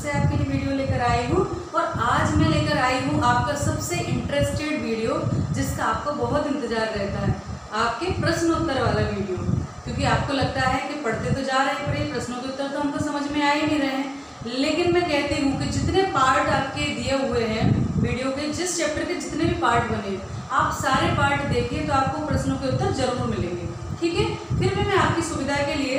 से आपके लिए वीडियो लेकर आई हूँ। और आज मैं लेकर आई हूँ आपका सबसे इंटरेस्टेड वीडियो, जिसका आपको बहुत इंतजार रहता है, आपके प्रश्न उत्तर वाला वीडियो। क्योंकि आपको लगता है कि पढ़ते तो जा रहे हैं पर ये प्रश्नों के उत्तर तो हमको समझ में आ ही नहीं रहे हैं। लेकिन मैं कहती हूँ कि जितने पार्ट आपके दिए हुए हैं वीडियो के, जिस चैप्टर के जितने भी पार्ट बने, आप सारे पार्ट देखिए तो आपको प्रश्नों के उत्तर जरूर मिलेंगे। ठीक है, फिर भी मैं आपकी सुविधा के लिए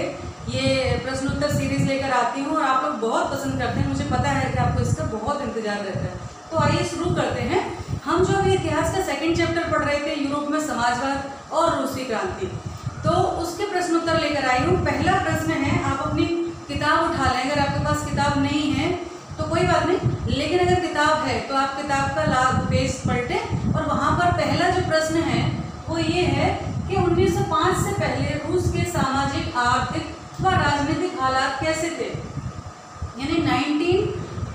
ये प्रश्न उत्तर सीरीज लेकर आती हूँ और आप लोग बहुत पसंद करते हैं, मुझे पता है कि आपको इसका बहुत इंतजार रहता है। तो आइए शुरू करते हैं। हम जो अभी इतिहास का सेकंड चैप्टर पढ़ रहे थे, यूरोप में समाजवाद और रूसी क्रांति, तो उसके प्रश्न उत्तर लेकर आई हूँ। पहला प्रश्न है, आप अपनी किताब उठा लें। अगर आपके पास किताब नहीं है तो कोई बात नहीं, लेकिन अगर किताब है तो आप किताब का लाभ पेज पलटें और वहाँ पर पहला जो प्रश्न है वो ये है कि 1905 से पहले रूस के सामाजिक, आर्थिक व राजनीतिक हालात कैसे थे। यानी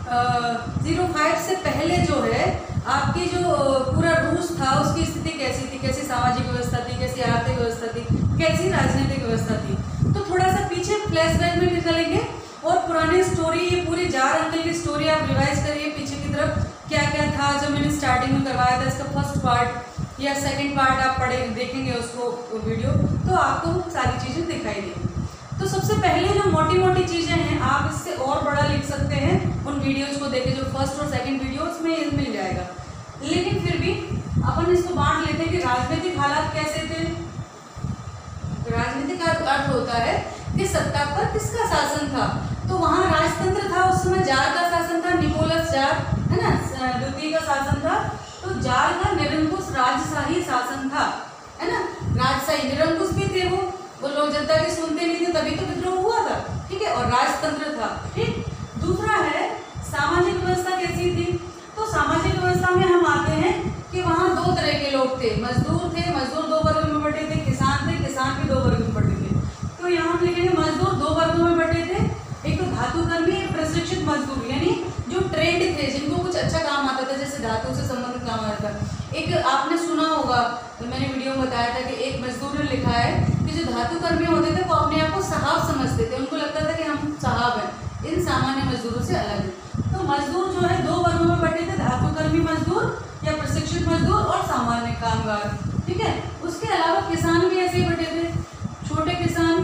1905 से पहले जो है आपकी जो पूरा रूस था उसकी स्थिति कैसी थी, कैसी सामाजिक व्यवस्था थी, कैसी आर्थिक व्यवस्था थी, कैसी राजनीतिक व्यवस्था थी। तो थोड़ा सा पीछे फ्लैशबैक में भी चलेंगे और पुरानी स्टोरी, ये पूरी जार अंकल की स्टोरी आप रिवाइज करिए पीछे की तरफ, क्या क्या था जो मैंने स्टार्टिंग में करवाया था। इसका फर्स्ट पार्ट या सेकंड पार्ट आप पढ़े देखेंगे उसको वीडियो, तो आपको सारी चीज़ें दिखाई देंगी। तो सबसे पहले जो मोटी मोटी चीज़ें हैं, आप इससे और बड़ा लिख सकते हैं उन वीडियोज़ को देखें जो फर्स्ट और सेकंड वीडियोज़ में मिल जाएगा। लेकिन फिर भी अपन इसको बांट लेते हैं कि राजनीतिक हालात कैसे थे। राजनीतिक अर्थ होता है कि सत्ता पर किसका शासन था। तो वहाँ राजतंत्र था, उस समय जार का शासन था, निकोलस जार है ना, द्वितीय का शासन था। तो जार का निरंकुश राजशाही शासन था, है ना, राजशाही निरंकुश भी थे वो लोग जनता की सुनते नहीं थे, तभी तो विद्रोह हुआ था। ठीक है, और राजतंत्र था। ठीक, दूसरा है सामाजिक व्यवस्था कैसी थी। तो सामाजिक व्यवस्था में हम आते हैं कि वहाँ दो तरह के लोग थे, मजदूर थे, मजदूर दो वर्ग में बटे थे, किसान थे, किसान भी दो वर्ग में बटे थे। तो यहाँ हम लिखेंगे मजदूर दो वर्गों में बटे थे, एक तो धातु कर्मी, एक प्रशिक्षित मजदूर, यानी जो ट्रेंड थे, जिनको कुछ अच्छा काम आता था, जैसे धातु से संबंधित काम आता था। एक आपने सुना होगा, तो मैंने वीडियो में बताया था कि एक मजदूर ने लिखा है कि जो धातु कर्मी होते थे वो अपने आप को साहब समझते थे, उनको लगता था कि हम साहब हैं, इन सामान्य मजदूरों से अलग है। तो मजदूर जो है दो वर्गों में बटे थे, धातु कर्मी मजदूर या प्रशिक्षित मजदूर और सामान्य कामगार। ठीक है, उसके अलावा किसान भी ऐसे ही बटे थे, छोटे किसान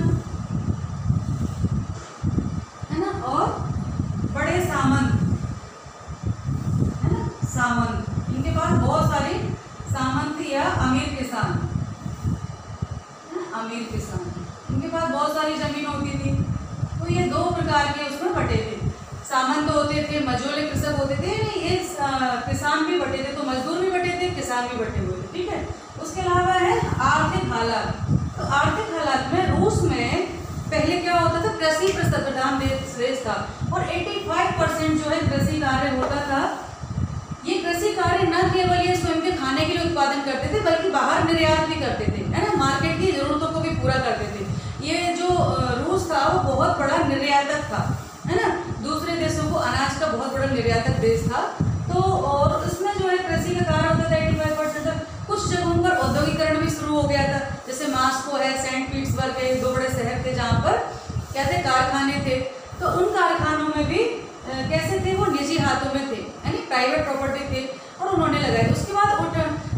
है ना, और बड़े सामंत है ना, सामंत, इनके पास बहुत सारी सामंत या अमीर किसान, अमीर किसान, इनके पास बहुत सारी जमीन होती थी। तो ये दो प्रकार के उसमें बटे थे, सामंत होते थे, मझोले कृषक होते थे, ये किसान भी बटे थे। तो मजदूर भी बटे थे, किसान भी बटे हुए थे। ठीक है, उसके अलावा है आर्थिक हालात। तो आर्थिक हालात में रूस में पहले क्या होता था, कृषि प्रधान देश था और 85% जो है कृषि कार्य होता था। ये कृषि कार्य न केवल ये स्वयं के खाने के लिए उत्पादन करते थे, बल्कि बाहर निर्यात भी करते थे, है ना, मार्केट की जरूरतों को भी पूरा करते थे। ये जो रूस था वो बहुत बड़ा निर्यातक था, है ना, दूसरे देशों को अनाज का बहुत बड़ा निर्यातक देश था। तो और इसमें जो है कृषि का कार्य होता था 85%। कुछ जगहों पर औद्योगिकरण भी शुरू हो गया था, जैसे मास्को है, सेंट पीटर्सबर्ग है, दो बड़े शहर थे जहाँ पर क्या थे, कारखाने थे। तो उन कारखानों में भी कैसे थे, वो निजी हाथों में थे, यानी प्राइवेट प्रॉपर्टी थे, और उन्होंने लगाए। उसके बाद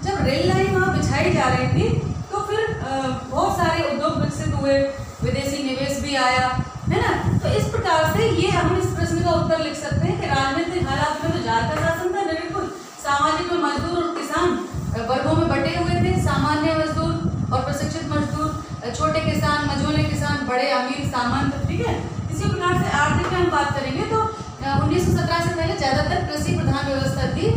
जब रेल लाइन वहाँ बिछाई जा रही थी तो फिर बहुत सारे उद्योग विकसित हुए, विदेशी निवेश भी आया, है ना। तो इस प्रकार से ये हम इस प्रश्न का उत्तर लिख सकते हैं कि राजनीतिक हालात में तो जार का शासन था निरंकुश, सामाजिक में मजदूर और किसान वर्गों में बटे हुए थे, सामान्य मजदूर और प्रशिक्षित मजदूर, छोटे किसान, मझोले किसान, बड़े अमीर सामंत। ठीक है, इसी प्रकार से आर्थिक में हम बात करेंगे तो 1917 से पहले ज़्यादातर कृषि प्रधान व्यवस्था थी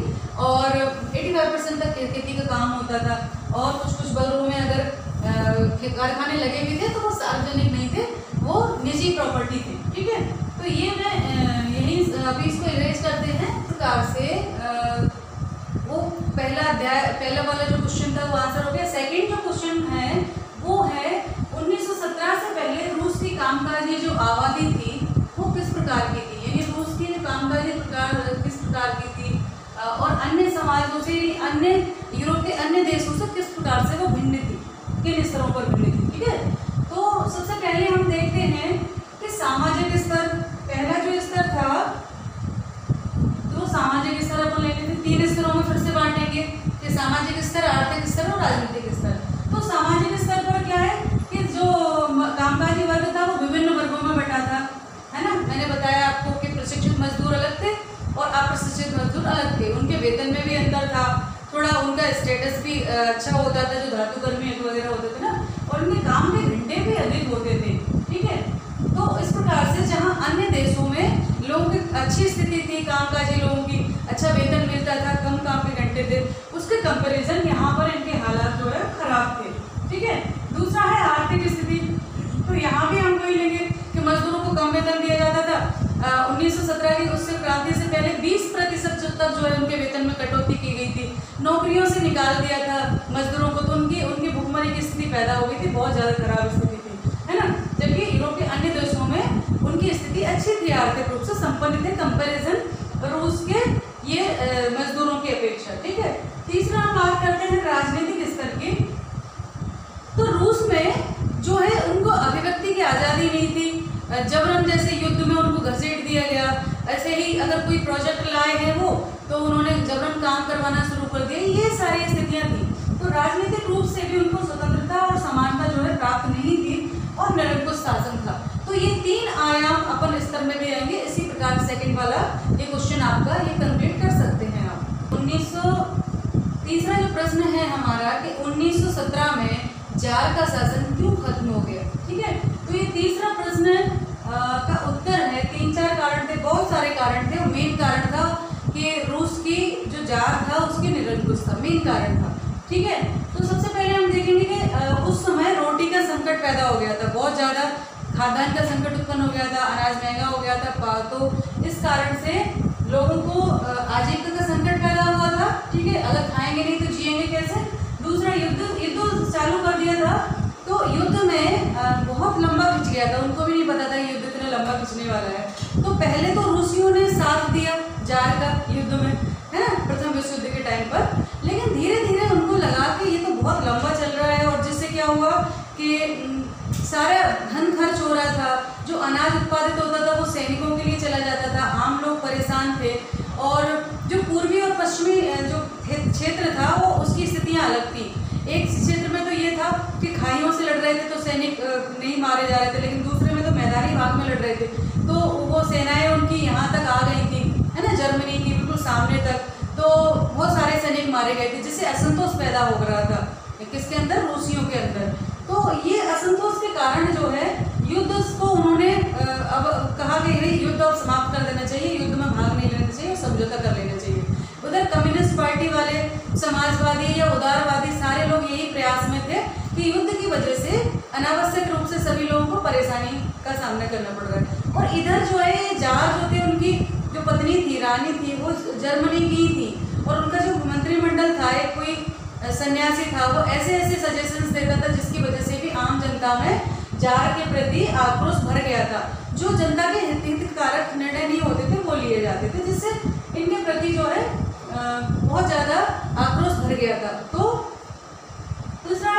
और 85% तक खेती का काम होता था। और कुछ कुछ वर्गों में अगर कारखाने लगे भी थे तो वो सार्वजनिक नहीं थे, वो निजी प्रॉपर्टी थी। ठीक है, तो ये मैं यही अभी इसको इरेज करते हैं। इस प्रकार से वो पहला अध्याय, पहला वाला जो क्वेश्चन था वो आंसर हो गया। सेकंड जो क्वेश्चन है वो है 1917 से पहले रूस की कामकाजी जो आबादी थी वो किस प्रकार की थी, यानी रूस की कामकाजी प्रकार किस प्रकार की थी और अन्य समाजों से, अन्य यूरोप के अन्य देशों से किस प्रकार से वो भिन्न थी, किन स्तरों पर भिन्न थी। ठीक है, तो सबसे पहले हम देखते हैं कि सामाजिक स्तर, पहला जो स्तर था प्रशिक्षित मजदूर अलग थे और अप्रशिक्षित मजदूर अलग थे। उनके वेतन में भी अंतर था, थोड़ा उनका स्टेटस भी अच्छा होता था, जो धातु कर्मी वगैरह होते थे ना, और उनके काम के घंटे भी अधिक होते थे। ठीक है, तो इस प्रकार से जहाँ अन्य देशों में लोगों की अच्छी स्थिति थी, कामकाजी लोगों की अच्छा वेतन मिलता था, कम काम के घंटे थे, उसके कंपैरिजन यहाँ पर इनके हालात जो है खराब थे। ठीक है, दूसरा है आर्थिक स्थिति। तो यहाँ भी हम वही लेंगे कि मजदूरों को कम वेतन दिया जाता था। 1917 की उससे क्रांति से पहले 20% तक जो है उनके वेतन में कटौती की गई थी, नौकरियों से निकाल दिया था मजदूरों को, तो उनकी भुखमरी की स्थिति पैदा हो गई थी, बहुत ज़्यादा खराब स्थिति थी, है ना। जबकि यूरोप के अन्य देशों में उनकी स्थिति अच्छी थी, आर्थिक रूप से संपन्न थे कंपेरिजन रूस के ये मजदूरों की अपेक्षा। ठीक है, तीसरा हम बात करते हैं राजनीतिक स्तर की। तो रूस में जो है उनको अभिव्यक्ति की आज़ादी नहीं थी, जबरन जैसे युद्ध में उनको घसीट दिया गया, ऐसे ही अगर कोई प्रोजेक्ट लाए हैं वो तो उन्होंने जबरन काम करवाना शुरू कर दिया, ये सारी स्थितियां थी। तो राजनीतिक रूप से भी उनको स्वतंत्रता और समानता जो है प्राप्त नहीं थी और निरंकुश शासन था। तो ये 3 आयाम अपन स्तर में भी आएंगे। इसी प्रकार सेकंड वाला ये क्वेश्चन आपका ये कंप्लीट कर सकते हैं आप। तीसरा जो प्रश्न है हमारा कि 1917 में जार का शासन क्यों खत्म हो गया। ठीक है, तो ये तीसरा प्रश्न का उत्तर है 3-4 कारण थे, बहुत सारे कारण थे। मेन कारण था कि रूस की जो जार था उसकी निरंकुश था, मेन कारण था। ठीक है, तो सबसे पहले हम देखेंगे कि उस समय रोटी का संकट पैदा हो गया था, बहुत ज़्यादा खाद्यान्न का संकट उत्पन्न हो गया था, अनाज महंगा हो गया था, तो इस कारण से लोगों को आजीविका का संकट पैदा हुआ था। ठीक है, अगर खाएंगे नहीं तो जिएंगे कैसे। दूसरा युद्ध चालू कर दिया था, तो युद्ध में बहुत लंबा खिंच गया था, उनको भी नहीं पता था युद्ध इतना लंबा खिंचने वाला है। तो पहले तो रूसियों ने साथ दिया जार का युद्ध में, है ना, प्रथम विश्व युद्ध के टाइम पर, लेकिन धीरे धीरे उनको लगा कि ये तो बहुत लंबा चल रहा है, और जिससे क्या हुआ कि सारा धन खर्च हो रहा था, जो अनाज उत्पादित होता था वो सैनिकों के लिए चला जाता था, आम लोग परेशान थे, और जो पूर्वी और पश्चिमी जो क्षेत्र था वो उसकी स्थितियाँ अलग थी। एक क्षेत्र में तो ये था कि खाइयों से लड़ रहे थे तो सैनिक नहीं मारे जा रहे थे, लेकिन दूसरे में तो मैदानी भाग में लड़ रहे थे, तो वो सेनाएं उनकी यहाँ तक आ गई थी, है ना, जर्मनी की बिल्कुल सामने तक, तो बहुत सारे सैनिक मारे गए थे, जिससे असंतोष पैदा हो रहा था किसके अंदर, रूसियों के अंदर। तो ये असंतोष के कारण जो है युद्ध को उन्होंने अब कहा कि युद्ध अब समाप्त कर देना चाहिए, युद्ध में भाग नहीं लेना चाहिए, समझौता कर लेना चाहिए। उधर कम्युनिस्ट पार्टी वाले, समाजवादी या उदारवादी सारे लोग यही प्रयास में थे कि युद्ध की वजह से अनावश्यक रूप से सभी लोगों को परेशानी का सामना करना पड़ रहा है। और इधर जो है जार जो थे, उनकी जो पत्नी थी, रानी थी, वो जर्मनी की ही थी, और उनका जो मंत्रिमंडल था, एक कोई सन्यासी था, वो ऐसे ऐसे सजेशंस देता था जिसकी वजह से भी आम जनता में जार के प्रति आक्रोश भर गया था। जो जनता के हितकारक निर्णय नहीं होते थे वो लिए जाते थे, जिससे इनके प्रति जो है बहुत ज़्यादा आक्रोश भर गया था। तो दूसरा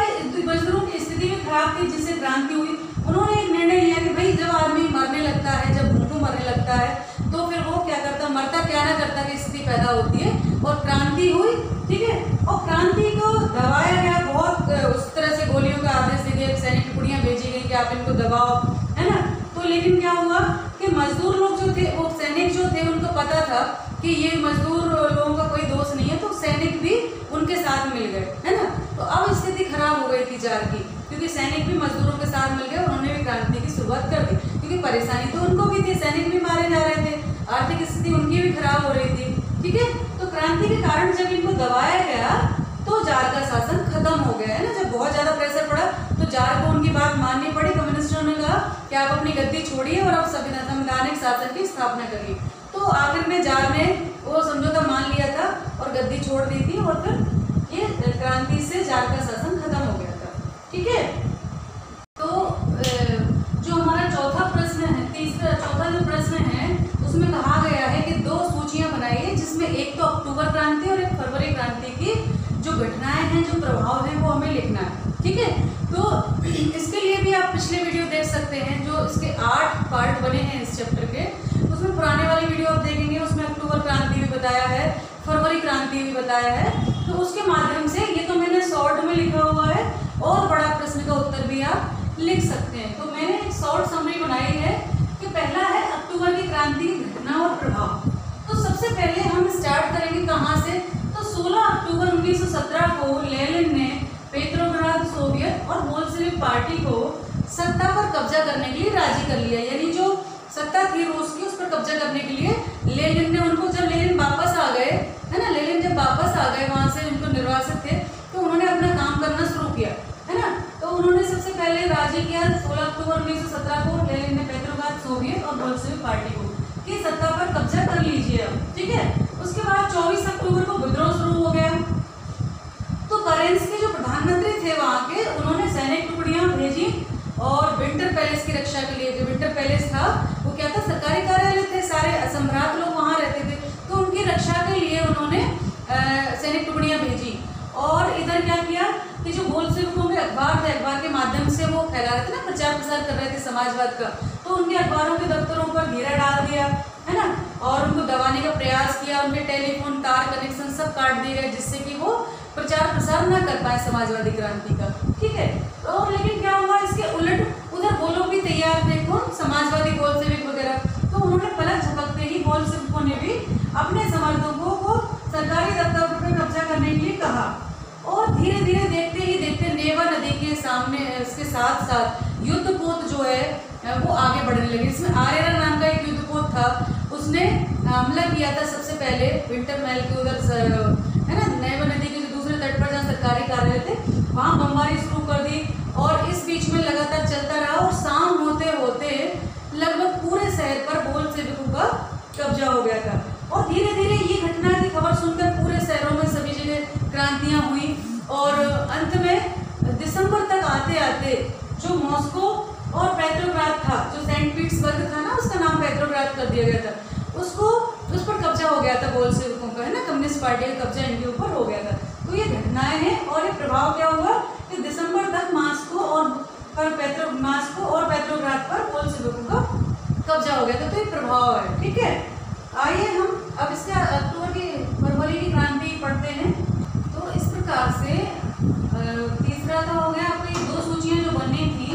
मजदूरों की स्थिति भी खराब थी, जिससे क्रांति हुई। उन्होंने एक निर्णय लिया कि भाई जब आदमी मरने लगता है, जब भूखों मरने लगता है, तो फिर वो क्या करता, मरता क्या ना करता की स्थिति पैदा होती है, और क्रांति हुई। ठीक है, और क्रांति को दबाया गया, बहुत उस तरह से गोलियों का आदेश दे दिया, सैनिक टुकड़ियाँ भेजी गई कि आप इनको दबाओ, है ना। तो लेकिन क्या हुआ कि मजदूर लोग जो थे, वो सैनिक जो थे, उनको पता था कि ये मजदूर लोगों का कोई दोष नहीं है, तो सैनिक भी उनके साथ मिल गए, है ना। तो अब स्थिति खराब हो गई थी जार की, क्योंकि सैनिक भी मजदूरों के साथ मिल गए, उन्होंने भी क्रांति की शुरुआत कर दी, क्योंकि परेशानी तो उनको भी थी, सैनिक भी मारे जा रहे थे, आर्थिक स्थिति उनकी भी खराब हो रही थी। ठीक है, तो क्रांति के कारण जब इनको दबाया गया तो जार का शासन खत्म हो गया, है ना। जब बहुत ज्यादा प्रेशर पड़ा तो जार को उनकी बात माननी पड़ी। कम्युनिस्टों ने कहा कि आप अपनी गद्दी छोड़िए और आप संवैधानिक शासन की स्थापना करिए। तो आखिर में जार ने वो समझौता मान लिया था और गद्दी छोड़ दी थी, और फिर ये क्रांति से जार का शासन खत्म हो गया था। ठीक है, तो जो हमारा चौथा प्रश्न है, चौथा जो प्रश्न है उसमें कहा गया है कि 2 सूचियां बनाइए, जिसमें एक तो अक्टूबर क्रांति और एक फरवरी क्रांति की जो घटनाएं हैं, जो प्रभाव है, वो हमें लिखना है। ठीक है, तो इसके लिए भी आप पिछले वीडियो देख सकते हैं, जो इसके 8 पार्ट बने हैं इस चैप्टर के, उसमें पुराने वाली वीडियो आप देखेंगे, उसमें अक्टूबर क्रांति भी बताया है, फरवरी क्रांति भी बताया है। तो उसके माध्यम से, ये तो मैंने शॉर्ट में लिखा हुआ है, और बड़ा प्रश्न का उत्तर भी आप लिख सकते हैं। तो मैंने एक शॉर्ट समरी बनाई है कि पहला है अक्टूबर की क्रांति की घटनाओं कि कहाँ से, तो 16 अक्टूबर 1917 को लेनिन ने पेट्रोग्राद सोवियत और बोल्शेविक पार्टी को सत्ता पर कब्जा करने के लिए राजी कर लिया। यानी जो सत्ता थी रूस की उस पर कब्जा करने के लिए लेनिन ने उनको, जब लेनिन वापस आ गए, है ना, लेनिन जब वापस आ गए वहां से, उनको निर्वासित थे, तो उन्होंने अपना काम करना शुरू किया, है ना। तो उन्होंने सबसे पहले राजी किया 16 अक्टूबर 1917 को लेनिन ने पेट्रोग्राद सोवियत और बोल्शेविक पार्टी को कि सत्ता पर कब्जा कर लीजिए अब, ठीक है। उसके बाद 24 अक्टूबर को विद्रोह शुरू हो गया। तो केरेंस्की जो प्रधानमंत्री थे वहां के, उन्होंने सैनिक टुकड़ियां भेजी और विंटर पैलेस की रक्षा के लिए, जो विंटर पैलेस था वो क्या था, सरकारी कार्यालय थे, सारे सम्राट लोग वहां रहते थे, तो उनकी रक्षा के लिए उन्होंने सैनिक टुकड़ियां भेजी। और इधर क्या किया कि जो बोल्शेविकों के अखबार थे, अखबार के माध्यम से वो फैला रहे थे ना, प्रचार प्रसार कर रहे थे समाजवाद का, तो उनके अखबारों के दफ्तरों पर घेरा डाल दिया, है ना, और उनको दबाने का प्रयास किया, उनके टेलीफोन तार कनेक्शन सब काट दिए गए, जिससे कि वो प्रचार प्रसार न कर पाए समाजवादी क्रांति का, ठीक है। और लेकिन क्या हुआ, इसके उलट उधर वो लोग भी तैयार थे, कौन, समाजवादी बोल्शेविक वगैरह, तो उन्होंने पलक झपकते ही बोल्शेविकों ने भी अपने समर्थकों को सरकारी दफ्तर पर कब्जा करने के लिए कहा। और धीरे धीरे देखते ही देखते नेवा नदी के सामने, इसके साथ साथ युद्धपोत जो है वो आगे बढ़ने लगे। इसमें आर्यरा नाम का एक युद्धपोत था, उसने हमला किया था सबसे पहले विंटर महल के उधर, है ना, नेवा नदी के जो दूसरे तट पर जहाँ सरकारी कार्यालय थे वहाँ बमबारी शुरू कर दी। और इस बीच में लगातार चलता रहा और शाम होते होते लगभग पूरे शहर पर बोल्शेविकों का कब्जा हो गया था। और धीरे धीरे ये घटना की खबर सुनकर पूरे शहरों में सभी जगह क्रांतियां हुई और अंत में दिसंबर तक आते आते जो मॉस्को और पेट्रोग्राद था, जो सेंट पीटर्सबर्ग था ना, उसका नाम पेट्रोग्राद कर दिया गया था, उसको उस पर कब्जा हो गया था बोल्शेविकों का, है ना, कम्युनिस्ट पार्टी का कब्जा इनके ऊपर हो गया था। तो ये घटनाएं हैं और ये प्रभाव क्या हुआ कि दिसंबर तक मॉस्को और पेट्रोग्राद पर बोल्शेविकों का कब्जा हो गया था। तो ये प्रभाव है, ठीक है। आइए हम अब इसका अक्टूबर की फरवरी की क्रांति पढ़ते हैं। तो इस प्रकार से तीसरा तो हो गया, आपकी दो सूचियां जो बननी थी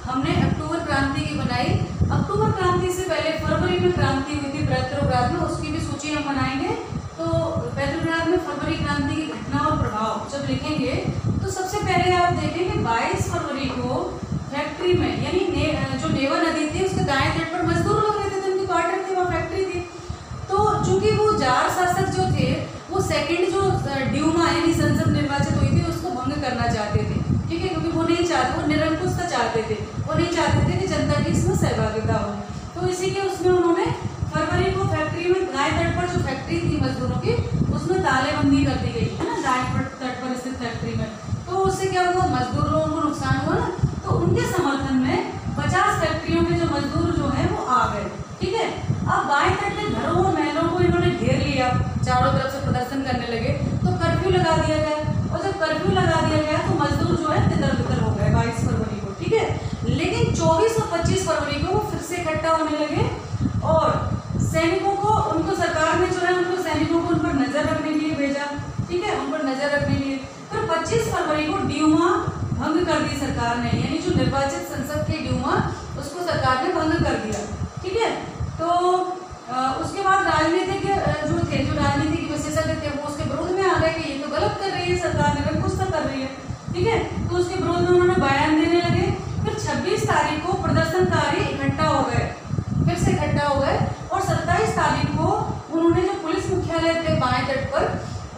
हमने अक्टूबर क्रांति की बनाई। अक्टूबर क्रांति से पहले फरवरी में क्रांति हुई थी पेट्रोग्राद में, उसकी भी सूची हम बनाएंगे। तो पेट्रोग्राद में फरवरी क्रांति की घटना और प्रभाव जब लिखेंगे तो सबसे पहले आप देखेंगे 22 फरवरी को फैक्ट्री में, यानी जो नेवा नदी थी उसके दाएं तट पर मजदूर लोग रहते थे, उनकी क्वार्टर थी, वहाँ फैक्ट्री थी। तो चूंकि वो जार शासक जो थे वो सेकंड जो ड्यूमा यानी संसद निर्वाचित हुई थी उसको भंग करना चाहते थे, ठीक है, क्योंकि वो नहीं चाहते, वो निरंकुशता चाहते थे, वो नहीं चाहते थे कि जनता की इसमें सहभागिता हो। तो इसी के उसमें उन्होंने फरवरी को फैक्ट्री में दाएं तट पर जो फैक्ट्री थी मजदूरों की उसमें तालेबंदी कर दी गई, है ना, दाएं तट पर स्थित फैक्ट्री में। तो उससे क्या हुआ, मजदूर लोगों को नुकसान हुआ ना, तो उनके समर्थन में 50 फैक्ट्रियों के जो मजदूर जो है वो आ गए, ठीक है। अब बाएं तट के घरों और महलों को इन्होंने घेर लिया, चारों तरफ से प्रदर्शन करने लगे, तो कर्फ्यू लगा दिया गया। और जब कर्फ्यू लगा दिया गया तो मजदूर जो है तितर-बितर हो गए 22 फरवरी को, ठीक है। लेकिन 24 और 25 फरवरी को वो फिर से इकट्ठा होने लगे और सैनिकों को, उनको सरकार ने जो है उनको सैनिकों को उन पर नजर रखने के लिए भेजा, ठीक है, उन पर नजर रखने के लिए। फिर 25 फरवरी को ड्यूमा भंग कर दी सरकार ने, यानी जो निर्वाचित संसद के ड्यूमा उसको सरकार ने भंग कर दिया, ठीक है। तो उसके बाद राजनीतिक जो थे, जो राजनीतिक विशेषज्ञ थे वो उसके विरोध में आ गए कि ये तो गलत कर रही है सरकार, निरंकुशता कर रही है, ठीक है। तो उसके विरोध में उन्होंने बयान देने लगे। फिर 26 तारीख को प्रदर्शनकारी इकट्ठा हो गए, फिर से इकट्ठा हो गए और 27 तारीख को उन्होंने जो पुलिस मुख्यालय थे बाएं तट पर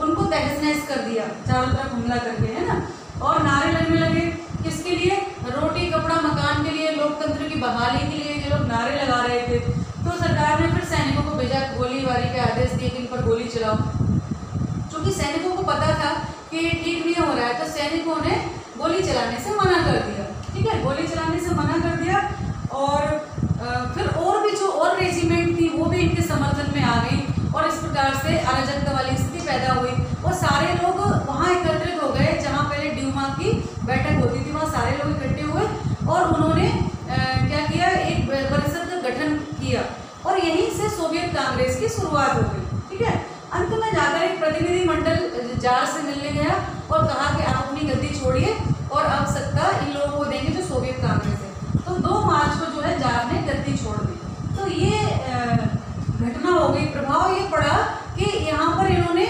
उनको तहस नहस कर दिया, चारों तरफ हमला करके, है ना। और नारे लगने लगे, किसके लिए, रोटी कपड़ा मकान के लिए, लोकतंत्र की बहाली के लिए ये लोग नारे लगा रहे थे। तो सरकार ने फिर सैनिकों को भेजा, गोलीबारी के आदेश दिए कि इन पर गोली चलाओ। क्योंकि सैनिकों को पता था कि ये ठीक नहीं हो रहा है, तो सैनिकों ने गोली चलाने से मना कर दिया, ठीक है, गोली चलाने से मना कर दिया। और फिर और भी जो और रेजिमेंट थी वो भी इनके समर्थन में आ गई और इस प्रकार से अराजकता वाली स्थिति पैदा हुई और सारे लोग वहाँ एकत्रित हो गए जहाँ पहले ड्यूमा की बैठक होती थी, वहाँ सारे लोग इकट्ठे हुए और उन्होंने क्या किया, एक परिषद का गठन किया और यहीं से सोवियत कांग्रेस की शुरुआत हो गई, ठीक है। अंत में जाकर एक प्रतिनिधि मंडल जार से मिलने गया और कहा कि आप अपनी गद्दी छोड़िए और अब सत्ता इन लोगों को देंगे जो सोवियत कांग्रेस है। तो 2 मार्च को जो है जार ने गद्दी छोड़ दी। तो ये घटना हो गई। प्रभाव ये पड़ा कि यहाँ पर इन्होंने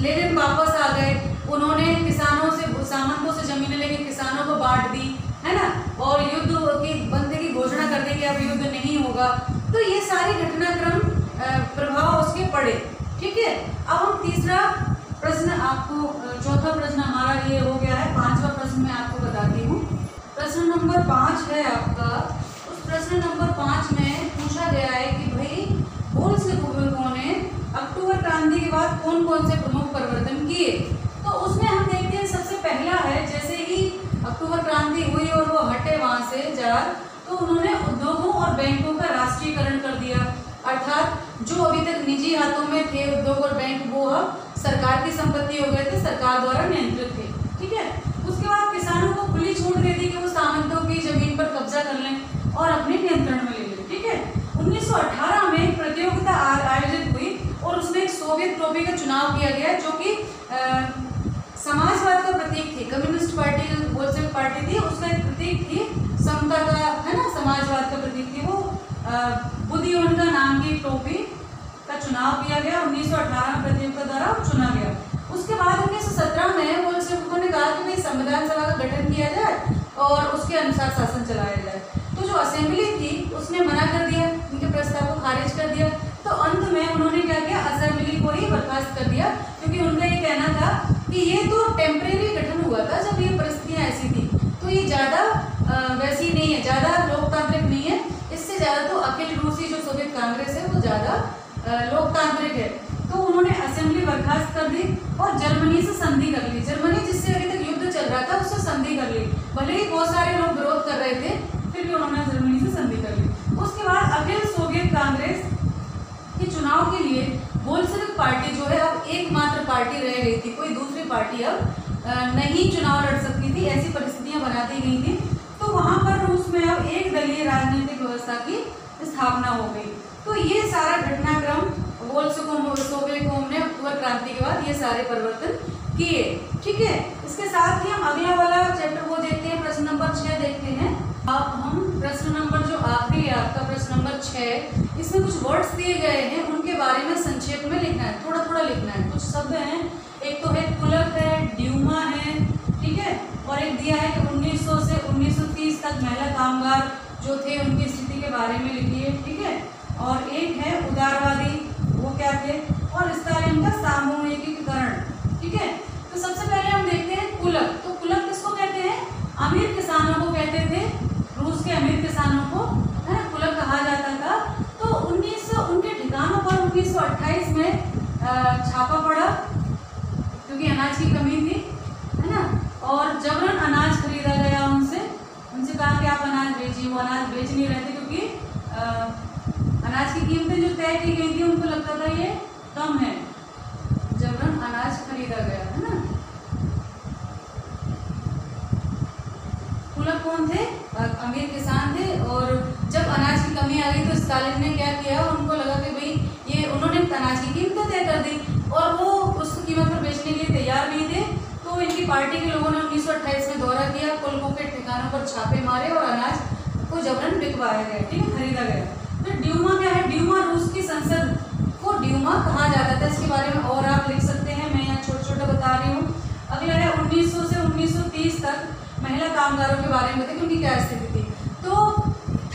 लेनिन वापस आ गए, उन्होंने किसानों से, सामंतों से जमीनें लेके किसानों को बांट दी, है ना, और युद्ध की बंदी की घोषणा कर दी कि अब युद्ध नहीं होगा। तो ये सारे घटनाक्रम प्रभाव उसके पड़े। ठीक है, अब हम तीसरा प्रश्न आपको, चौथा प्रश्न हमारा ये हो गया है। पांचवा प्रश्न मैं आपको बताती हूँ। प्रश्न नंबर 5 है आपका। उस प्रश्न नंबर 5 में पूछा गया है कि भाई बोल्शेविकों ने अक्टूबर क्रांति के बाद कौन कौन से प्रमुख परिवर्तन किए। तो उसमें हम देखते हैं सबसे पहला है, जैसे ही अक्टूबर क्रांति हुई और वो हटे वहां से जार, तो उन्होंने उद्योगों और बैंकों का राष्ट्रीयकरण कर दिया। अर्थात जो अभी तक निजी हाथों में थे उद्योग और बैंक, वो अब सरकार की संपत्ति हो गए थे, सरकार द्वारा नियंत्रित थे। ठीक है, उसके बाद किसानों को खुली छूट दे दी कि वो सामंतों की जमीन पर कब्जा कर लें और अपने नियंत्रण में ले लें। ठीक है, 1918 में एक प्रतियोगिता आयोजित हुई और उसमें एक सोवियत ट्रॉफी का चुनाव किया गया, जो कि समाजवाद का प्रतीक थी। कम्युनिस्ट पार्टी जो बोल्शेविक पार्टी थी, उसका एक प्रतीक थी समता का, है ना, समाजवाद का प्रतीक थी वो। बुदियोनका नाम की ट्रॉफी का चुनाव किया गया 1918 में, प्रतियोगिता द्वारा चुना गया। उसके बाद 1917 में बोल्शेविकों ने कहा कि भाई संविधान सभा का गठन किया जाए और उसके अनुसार शासन चलाया जाए। तो जो असेंबली थी उसने मना कर दिया, उनके प्रस्ताव को खारिज कर दिया। तो अंत में उन्होंने क्या किया, असेंबली को ही बर्खास्त कर दिया, क्योंकि उनका ये कहना था कि ये तो टेम्परेरी गठन हुआ था जब ये परिस्थितियां ऐसी थी, तो ये ज़्यादा वैसी नहीं है, ज़्यादा लोकतांत्रिक नहीं है। इससे ज़्यादा तो अखिल रूसी जो सोवियत कांग्रेस है वो ज़्यादा लोकतांत्रिक है। तो उन्होंने असेंबली बर्खास्त कर दी और जर्मनी से संधि कर ली। जर्मनी जिससे अभी तक युद्ध चल रहा था उससे संधि कर ली, भले ही बहुत सारे लोग विरोध कर रहे थे, फिर भी उन्होंने जर्मनी से संधि कर ली। उसके बाद अखिल सोवियत कांग्रेस के चुनाव के लिए बोल्शेविक पार्टी जो है अब एकमात्र पार्टी रह गई थी, कोई दूसरी पार्टी अब नहीं चुनाव लड़ सकती थी, ऐसी परिस्थितियां बना दी गई थी। तो वहां पर रूस में अब एक दलीय राजनीतिक व्यवस्था की स्थापना हो गई। तो ये सारा घटनाक्रम बोल्शेविकों ने अक्टूबर क्रांति के बाद ये सारे परिवर्तन किए। ठीक है, इसके साथ ही हम अगला वाला चैप्टर वो देखते हैं, प्रश्न नंबर 6 देखते हैं। अब हम प्रश्न नंबर जो आखिरी है आपका, प्रश्न नंबर 6, इसमें कुछ वर्ड्स दिए गए हैं, उनके बारे में संक्षेप में लिखना है, थोड़ा थोड़ा लिखना है। कुछ शब्द हैं, एक तो है कुलक है, ड्यूमा है, ठीक है, और एक दिया है कि 1900 से 1930 तक महिला कामगार जो थे उनकी स्थिति के बारे में लिखिए। ठीक है, और एक है उदारवादी, वो क्या थे, और स्टालिन का सामूहिकीकरण। ठीक है, तो सबसे पहले हम देखते हैं कुलक। तो कुलक किसको कहते हैं, अमीर किसानों को कहते थे, रूस के अमीर किसानों को, है ना, कुलक कहा जाता था। तो 1900 उनके ठिकानों पर 1928 में छापा पड़ा, क्योंकि अनाज की कमी थी, है ना, और जबरन अनाज खरीदा गया उनसे कहा कि आप अनाज बेचिए। वो अनाज बेच नहीं रहे थे, क्योंकि अनाज की कीमतें जो तय की गई थी उनको लगता था ये कम है, जबरन अनाज खरीदा गया, है ना। कुलक कौन थे, अमीर किसान थे, और जब अनाज की कमी आ गई तो स्टालिन ने क्या किया, उनको लगा कि भाई ये, उन्होंने अनाज की कीमतें तय कर दी और वो उस कीमत पर बेचने के लिए तैयार नहीं थे। तो इनकी पार्टी के लोगों ने 1928 में दौरा किया, कुलकों के ठिकानों पर छापे मारे और अनाज को जबरन बिकवाया गया, ठीक है, खरीदा गया। फिर ड्यूमा क्या है, ड्यूमा रूस की संसद को ड्यूमा कहा जाता था, इसके बारे में और आप लिख सकते हैं, मैं यहाँ छोटे छोटे बता रही हूँ। अगला है 1900 से 1930 तक महिला कामगारों के बारे में बताइए कि उनकी क्या स्थिति थी। तो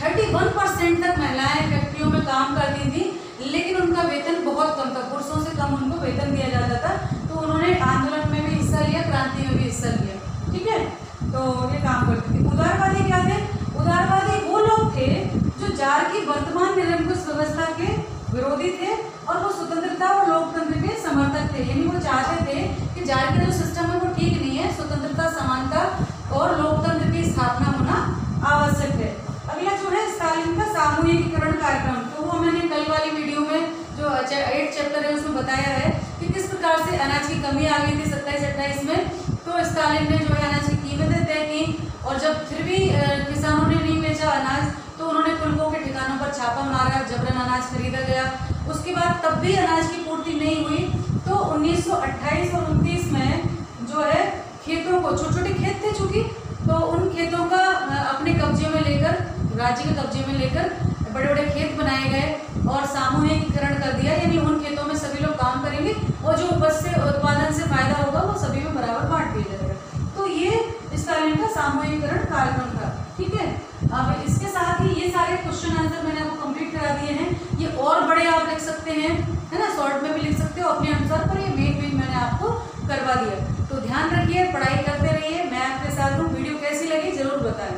31% तक महिलाएं फैक्ट्रियों में काम करती थी, लेकिन उनका वेतन बहुत कम था, पुरुषों से कम उनको वेतन दिया जाता था। तो उन्होंने आंदोलन में भी हिस्सा लिया, क्रांति में भी हिस्सा लिया, ठीक है, तो ये काम करती थी। उदारवादी क्या थे, उदारवादी वो लोग थे जो जार की वर्तमान निरंकुश व्यवस्था के विरोधी थे और वो स्वतंत्रता और लोकतंत्र के समर्थक थे। यानी वो चाहते थे कि जार का जो सिस्टम है वो ठीक नहीं है, स्वतंत्रता, समानता और लोकतंत्र की स्थापना होना आवश्यक है। अगला जो है स्टालिन का सामूहिकीकरण कार्यक्रम, तो वो मैंने कल वाली वीडियो में जो 8 चैप्टर है उसमें बताया है कि किस प्रकार से अनाज की कमी आ गई थी 27-28 में। तो स्टालिन ने जो है अनाज की कीमतें तय की और जब फिर भी किसानों ने नहीं बेचा अनाज तो उन्होंने कुलकों के ठिकानों पर छापा मारा, जबरन अनाज खरीदा गया। उसके बाद तब भी अनाज की पूर्ति नहीं हुई, तो 1928 और 29 में जो है खेतों को, छोटे छोटे खेत थे चूंकि, तो उन खेतों का अपने कब्जे में लेकर, राज्य के कब्जे में लेकर बड़े बड़े खेत बनाए गए और सामूहिकीकरण कर दिया। यानी उन खेतों में सभी लोग काम करेंगे और जो उपज से उत्पादन सामूहिकरण कार्यक्रम था। ठीक है, अब इसके साथ ही ये सारे क्वेश्चन आंसर मैंने आपको कंप्लीट करा दिए हैं। ये और बड़े आप लिख सकते हैं, है ना, शॉर्ट में भी लिख सकते हो अपने अनुसार, पर ये मेन मैंने आपको करवा दिया। तो ध्यान रखिए, पढ़ाई करते रहिए, मैं आपके साथ हूँ। वीडियो कैसी लगी जरूर बताएं।